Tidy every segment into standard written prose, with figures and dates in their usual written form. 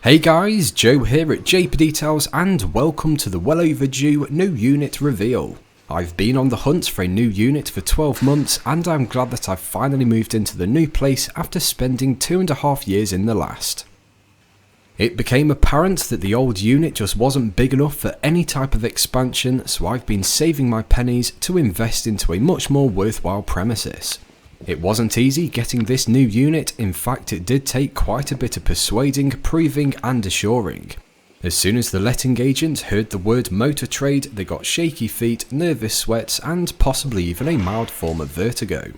Hey guys, Joe here at JP Details and welcome to the well overdue new unit reveal. I've been on the hunt for a new unit for 12 months and I'm glad that I've finally moved into the new place after spending 2.5 years in the last. It became apparent that the old unit just wasn't big enough for any type of expansion, so I've been saving my pennies to invest into a much more worthwhile premises. It wasn't easy getting this new unit, in fact it did take quite a bit of persuading, proving and assuring. As soon as the letting agent heard the word motor trade, they got shaky feet, nervous sweats and possibly even a mild form of vertigo.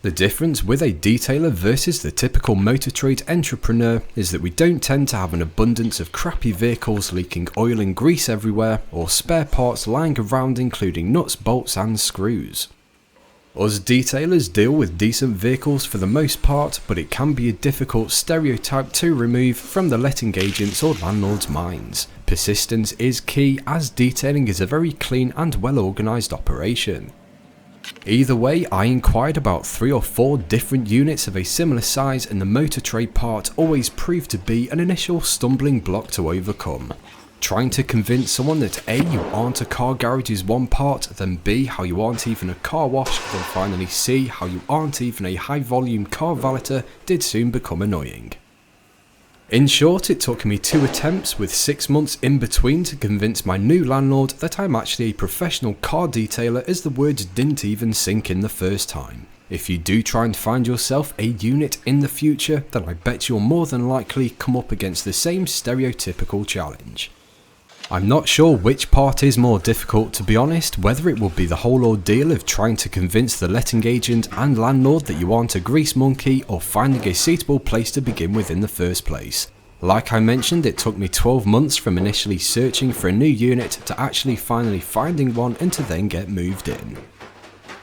The difference with a detailer versus the typical motor trade entrepreneur is that we don't tend to have an abundance of crappy vehicles leaking oil and grease everywhere, or spare parts lying around including nuts, bolts and screws. Us detailers deal with decent vehicles for the most part, but it can be a difficult stereotype to remove from the letting agents or landlords' minds. Persistence is key, as detailing is a very clean and well organised operation. Either way, I inquired about 3 or 4 different units of a similar size, and the motor trade part always proved to be an initial stumbling block to overcome. Trying to convince someone that A, you aren't a car garage is one part, then B, how you aren't even a car wash, then finally C, how you aren't even a high volume car valeter did soon become annoying. In short, it took me 2 attempts with 6 months in between to convince my new landlord that I'm actually a professional car detailer, as the words didn't even sink in the first time. If you do try and find yourself a unit in the future, then I bet you'll more than likely come up against the same stereotypical challenge. I'm not sure which part is more difficult, to be honest, whether it will be the whole ordeal of trying to convince the letting agent and landlord that you aren't a grease monkey, or finding a suitable place to begin with in the first place. Like I mentioned, it took me 12 months from initially searching for a new unit to actually finally finding one and to then get moved in.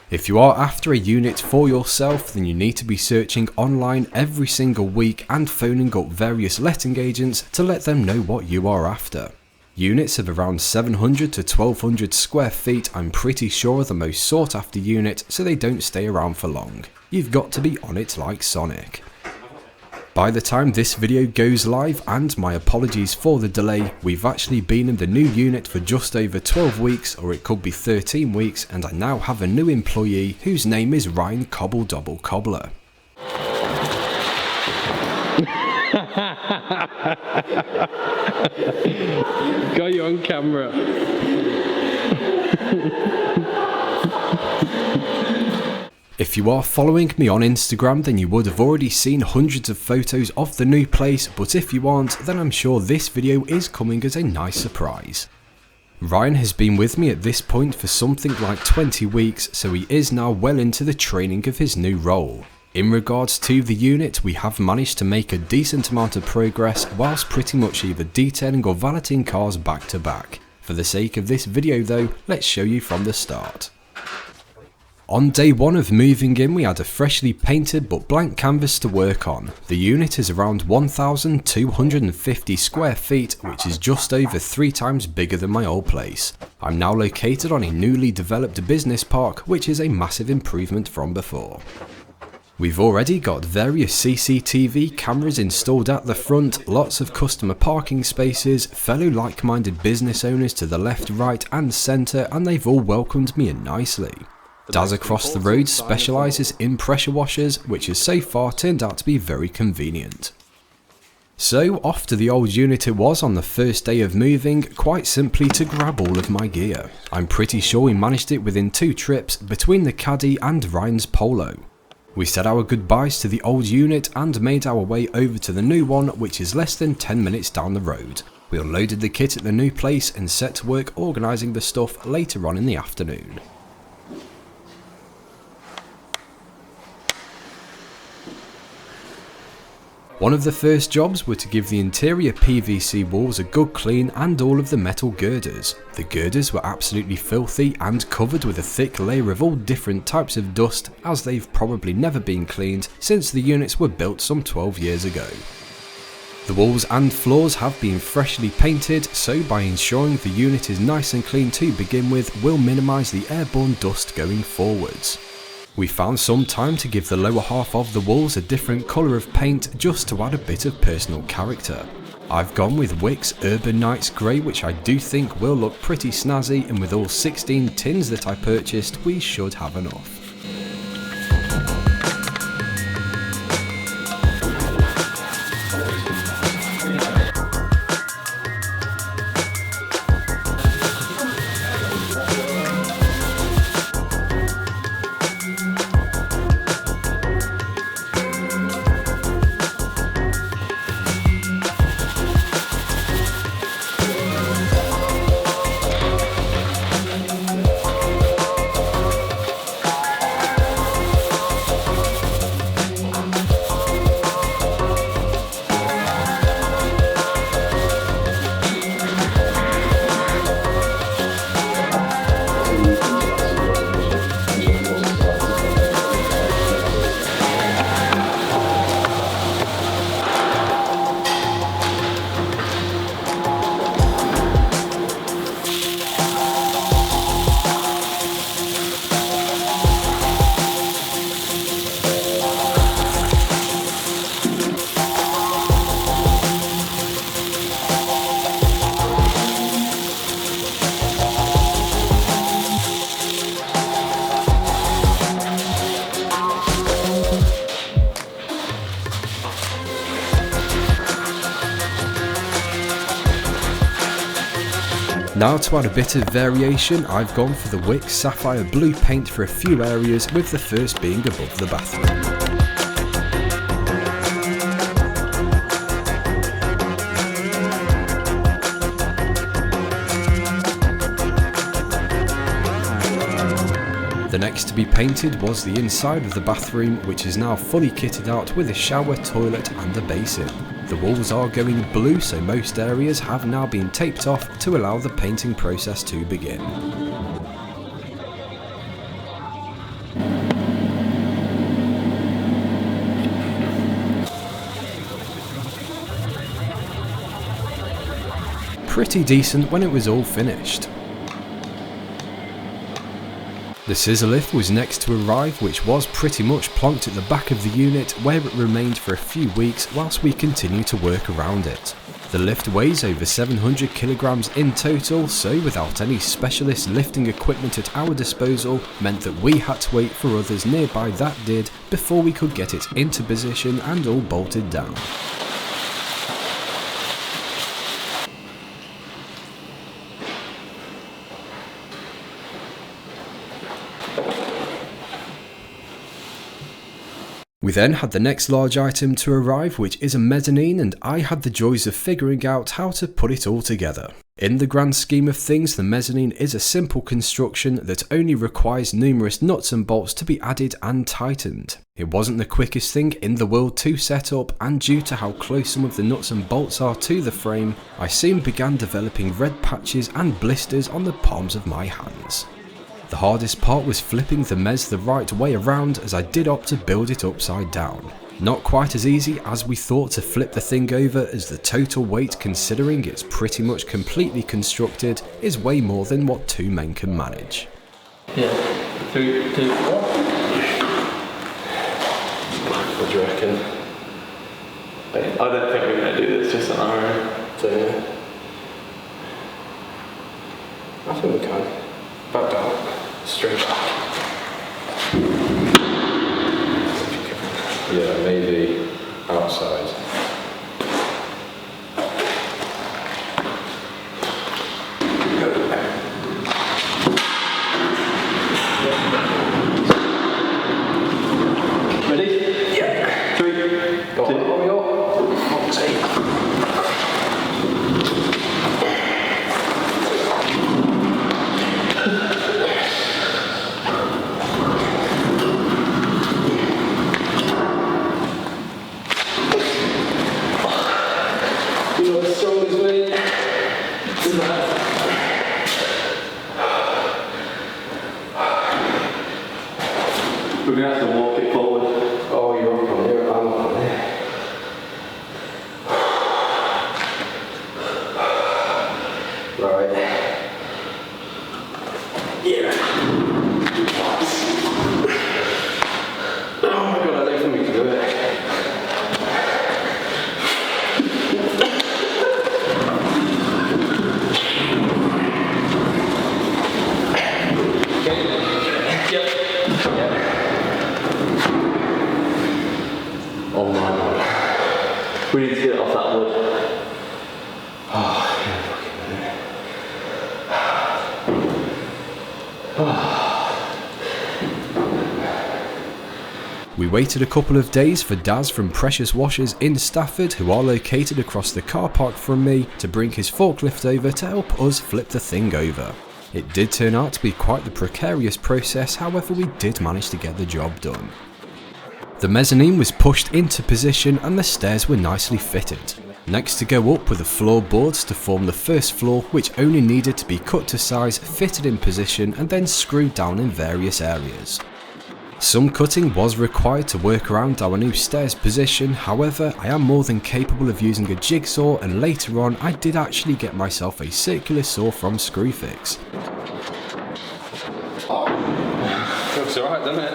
If you are after a unit for yourself, then you need to be searching online every single week and phoning up various letting agents to let them know what you are after. Units of around 700 to 1200 square feet I'm pretty sure are the most sought after unit, so they don't stay around for long. You've got to be on it like Sonic. By the time this video goes live, and my apologies for the delay, we've actually been in the new unit for just over 12 weeks, or it could be 13 weeks, and I now have a new employee whose name is Ryan Cobble Double Cobbler. Got you on camera. If you are following me on Instagram, then you would have already seen hundreds of photos of the new place, but if you aren't, then I'm sure this video is coming as a nice surprise. Ryan has been with me at this point for something like 20 weeks, so he is now well into the training of his new role. In regards to the unit, we have managed to make a decent amount of progress whilst pretty much either detailing or valeting cars back to back. For the sake of this video though, let's show you from the start. On day 1 of moving in, we had a freshly painted but blank canvas to work on. The unit is around 1,250 square feet, which is just over 3 times bigger than my old place. I'm now located on a newly developed business park, which is a massive improvement from before. We've already got various CCTV cameras installed at the front, lots of customer parking spaces, fellow like-minded business owners to the left, right and centre, and they've all welcomed me in nicely. Daz across the road specialises in pressure washers, which has so far turned out to be very convenient. So off to the old unit it was on the first day of moving, quite simply to grab all of my gear. I'm pretty sure we managed it within 2 trips between the caddy and Ryan's Polo. We said our goodbyes to the old unit and made our way over to the new one, which is less than 10 minutes down the road. We unloaded the kit at the new place and set to work organising the stuff later on in the afternoon. One of the first jobs were to give the interior PVC walls a good clean and all of the metal girders. The girders were absolutely filthy and covered with a thick layer of all different types of dust, as they've probably never been cleaned since the units were built some 12 years ago. The walls and floors have been freshly painted, so by ensuring the unit is nice and clean to begin with, we'll minimise the airborne dust going forwards. We found some time to give the lower half of the walls a different colour of paint just to add a bit of personal character. I've gone with Wick's Urban Nights Grey, which I do think will look pretty snazzy, and with all 16 tins that I purchased, we should have enough. Now to add a bit of variation, I've gone for the Wick Sapphire Blue paint for a few areas, with the first being above the bathroom. The next to be painted was the inside of the bathroom, which is now fully kitted out with a shower, toilet and a basin. The walls are going blue, so most areas have now been taped off to allow the painting process to begin. Pretty decent when it was all finished. The scissor lift was next to arrive, which was pretty much plonked at the back of the unit, where it remained for a few weeks whilst we continue to work around it. The lift weighs over 700 kilograms in total, so without any specialist lifting equipment at our disposal meant that we had to wait for others nearby that did before we could get it into position and all bolted down. We then had the next large item to arrive, which is a mezzanine, and I had the joys of figuring out how to put it all together. In the grand scheme of things, the mezzanine is a simple construction that only requires numerous nuts and bolts to be added and tightened. It wasn't the quickest thing in the world to set up, and due to how close some of the nuts and bolts are to the frame, I soon began developing red patches and blisters on the palms of my hands. The hardest part was flipping the mezz the right way around, as I did opt to build it upside down. Not quite as easy as we thought to flip the thing over, as the total weight, considering it's pretty much completely constructed, is way more than what two men can manage. Yeah, 3, 2, 1. What do you reckon? I don't think we're going to do this just on our own. So, yeah. I think we can. Back down. Straight back. Yeah, maybe outside. Ready? Yeah. 3, 2, Go on. Fox's 8. As strong as me. We're going to have to walk it forward. Oh, you're up on here, I'm up on here. Right. Yeah. Oh my god, I don't think we can do it. We need to get it off that wood. Oh, yeah, fucking minute. Oh. We waited a couple of days for Daz from Precious Washers in Stafford, who are located across the car park from me, to bring his forklift over to help us flip the thing over. It did turn out to be quite the precarious process, however we did manage to get the job done. The mezzanine was pushed into position and the stairs were nicely fitted. Next to go up were the floorboards to form the first floor, which only needed to be cut to size, fitted in position and then screwed down in various areas. Some cutting was required to work around our new stairs position, however I am more than capable of using a jigsaw, and later on I did actually get myself a circular saw from Screwfix. Looks alright, doesn't it?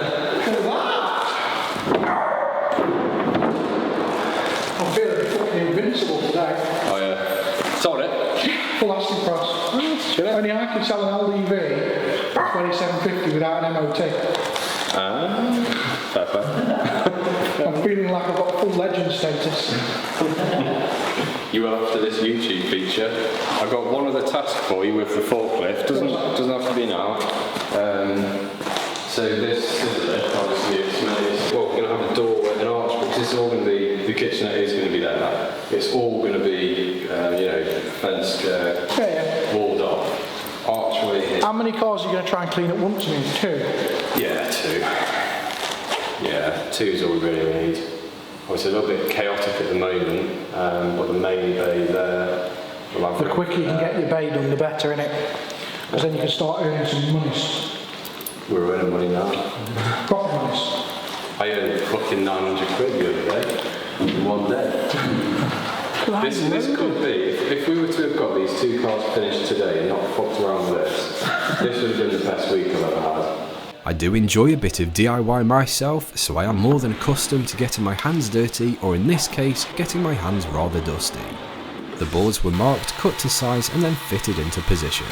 I'm feeling fucking invincible today. Oh yeah. Sold it? Full asking price. Only I can sell an LDV for $27.50 without an MOT. Fair play. I'm feeling like I've got full legend status. You will after this YouTube feature. I've got one other task for you with the forklift. Doesn't have to be now. So this obviously it's made. Well, we're going to have a door and an arch, because it's all going to be, the kitchenette is going to be there now. It's all going to be, fenced, walled off. Archway here. How many cars are you going to try and clean at once? I mean, 2? Yeah, 2. Yeah, 2 is all we really need. Obviously a little bit chaotic at the moment, but the main bay there. The quicker you can get your bay done, the better, innit? Because then you can start earning some money. We're earning money now. Proper money. I earned fucking 900 quid the other day, in one day. This could be, if we were to have got these 2 cars finished today and not fucked around with this would have been the best week I've ever had. I do enjoy a bit of DIY myself, so I am more than accustomed to getting my hands dirty, or in this case, getting my hands rather dusty. The boards were marked, cut to size and then fitted into position.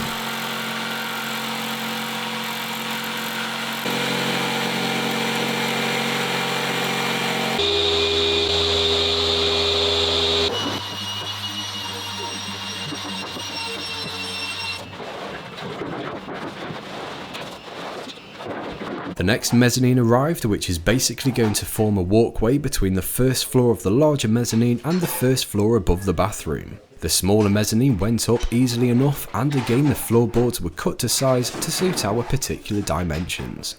The next mezzanine arrived, which is basically going to form a walkway between the first floor of the larger mezzanine and the first floor above the bathroom. The smaller mezzanine went up easily enough, and again the floorboards were cut to size to suit our particular dimensions.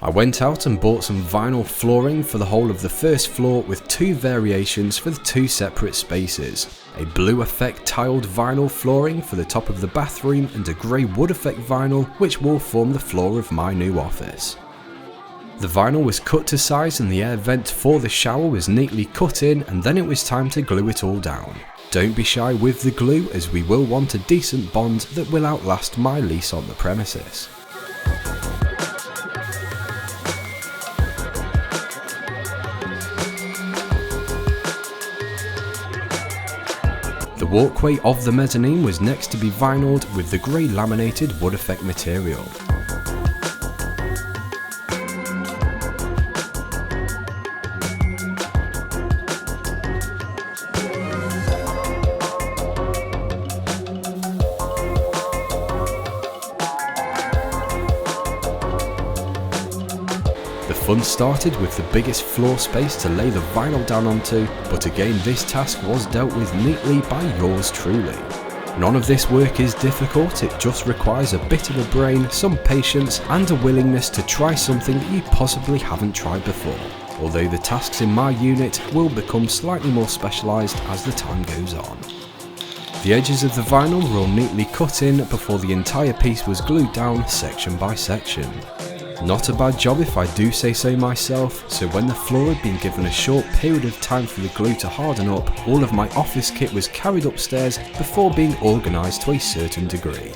I went out and bought some vinyl flooring for the whole of the first floor with 2 variations for the 2 separate spaces. A blue effect tiled vinyl flooring for the top of the bathroom and a grey wood effect vinyl which will form the floor of my new office. The vinyl was cut to size and the air vent for the shower was neatly cut in, and then it was time to glue it all down. Don't be shy with the glue, as we will want a decent bond that will outlast my lease on the premises. The walkway of the mezzanine was next to be vinyled with the grey laminated wood effect material. The fun started with the biggest floor space to lay the vinyl down onto, but again this task was dealt with neatly by yours truly. None of this work is difficult, it just requires a bit of a brain, some patience and a willingness to try something that you possibly haven't tried before, although the tasks in my unit will become slightly more specialised as the time goes on. The edges of the vinyl were all neatly cut in before the entire piece was glued down section by section. Not a bad job if I do say so myself, so when the floor had been given a short period of time for the glue to harden up, all of my office kit was carried upstairs before being organised to a certain degree.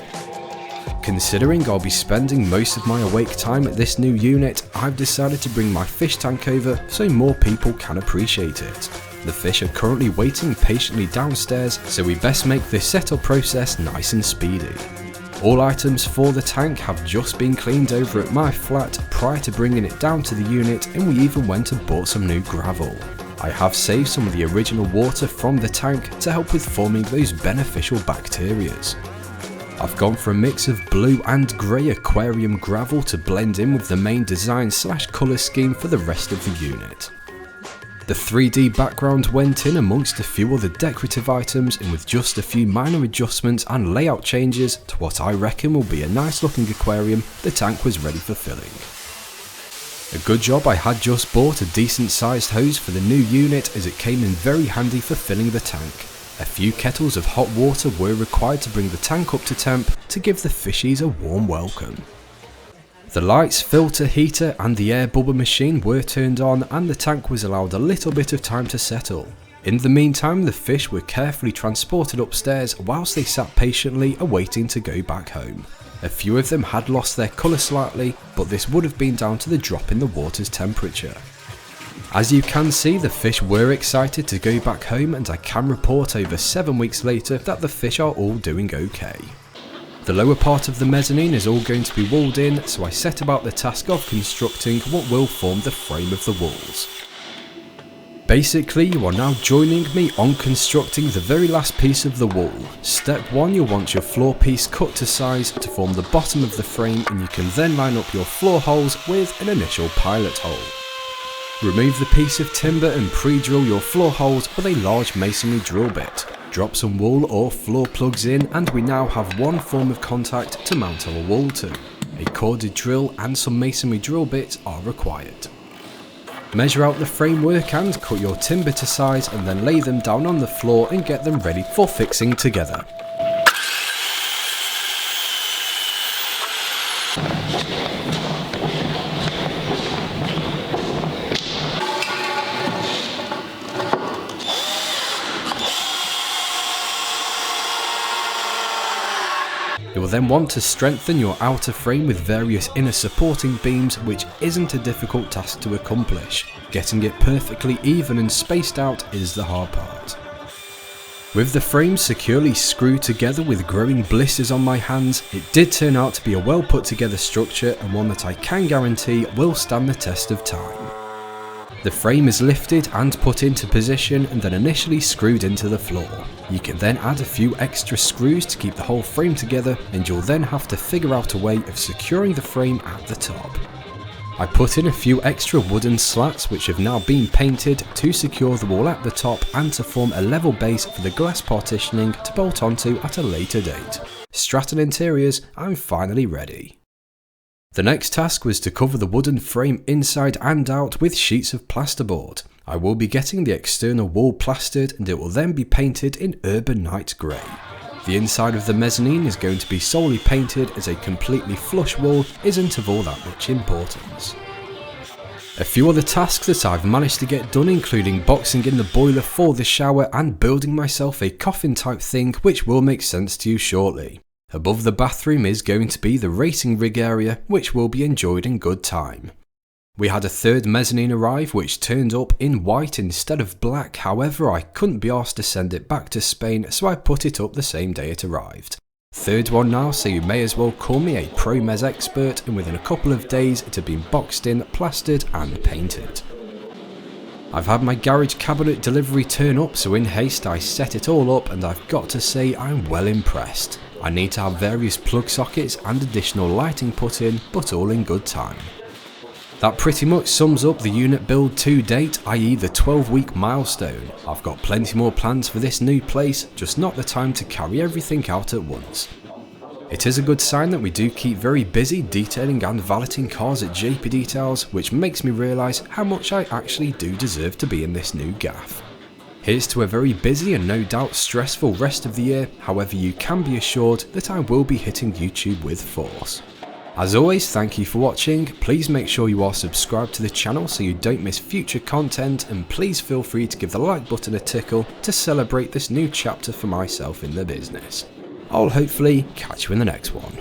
Considering I'll be spending most of my awake time at this new unit, I've decided to bring my fish tank over so more people can appreciate it. The fish are currently waiting patiently downstairs, so we best make this setup process nice and speedy. All items for the tank have just been cleaned over at my flat prior to bringing it down to the unit, and we even went and bought some new gravel. I have saved some of the original water from the tank to help with forming those beneficial bacterias. I've gone for a mix of blue and grey aquarium gravel to blend in with the main design / colour scheme for the rest of the unit. The 3D background went in amongst a few other decorative items, and with just a few minor adjustments and layout changes to what I reckon will be a nice looking aquarium, the tank was ready for filling. A good job I had just bought a decent sized hose for the new unit, as it came in very handy for filling the tank. A few kettles of hot water were required to bring the tank up to temp to give the fishies a warm welcome. The lights, filter, heater and the air bubble machine were turned on, and the tank was allowed a little bit of time to settle. In the meantime, the fish were carefully transported upstairs whilst they sat patiently awaiting to go back home. A few of them had lost their colour slightly, but this would have been down to the drop in the water's temperature. As you can see, the fish were excited to go back home, and I can report over 7 weeks later that the fish are all doing okay. The lower part of the mezzanine is all going to be walled in, so I set about the task of constructing what will form the frame of the walls. Basically, you are now joining me on constructing the very last piece of the wall. Step 1, you'll want your floor piece cut to size to form the bottom of the frame, and you can then line up your floor holes with an initial pilot hole. Remove the piece of timber and pre-drill your floor holes with a large masonry drill bit. Drop some wall or floor plugs in, and we now have one form of contact to mount our wall to. A corded drill and some masonry drill bits are required. Measure out the framework and cut your timber to size, and then lay them down on the floor and get them ready for fixing together. You will then want to strengthen your outer frame with various inner supporting beams, which isn't a difficult task to accomplish. Getting it perfectly even and spaced out is the hard part. With the frame securely screwed together with growing blisters on my hands, it did turn out to be a well put together structure, and one that I can guarantee will stand the test of time. The frame is lifted and put into position and then initially screwed into the floor. You can then add a few extra screws to keep the whole frame together, and you'll then have to figure out a way of securing the frame at the top. I put in a few extra wooden slats which have now been painted to secure the wall at the top and to form a level base for the glass partitioning to bolt onto at a later date. Stratton Interiors, I'm finally ready. The next task was to cover the wooden frame inside and out with sheets of plasterboard. I will be getting the external wall plastered, and it will then be painted in Urban Night Grey. The inside of the mezzanine is going to be solely painted, as a completely flush wall isn't of all that much importance. A few other tasks that I've managed to get done, including boxing in the boiler for the shower and building myself a coffin type thing, which will make sense to you shortly. Above the bathroom is going to be the racing rig area, which will be enjoyed in good time. We had a third mezzanine arrive, which turned up in white instead of black. However, I couldn't be asked to send it back to Spain, so I put it up the same day it arrived. Third one now, so you may as well call me a pro-mez expert, and within a couple of days it had been boxed in, plastered and painted. I've had my garage cabinet delivery turn up, so in haste I set it all up, and I've got to say I'm well impressed. I need to have various plug sockets and additional lighting put in, but all in good time. That pretty much sums up the unit build to date, i.e. the 12-week milestone. I've got plenty more plans for this new place, just not the time to carry everything out at once. It is a good sign that we do keep very busy detailing and valeting cars at JP Details, which makes me realise how much I actually do deserve to be in this new gaff. Here's to a very busy and no doubt stressful rest of the year. However, you can be assured that I will be hitting YouTube with force. As always, thank you for watching. Please make sure you are subscribed to the channel so you don't miss future content, and please feel free to give the like button a tickle to celebrate this new chapter for myself in the business. I'll hopefully catch you in the next one.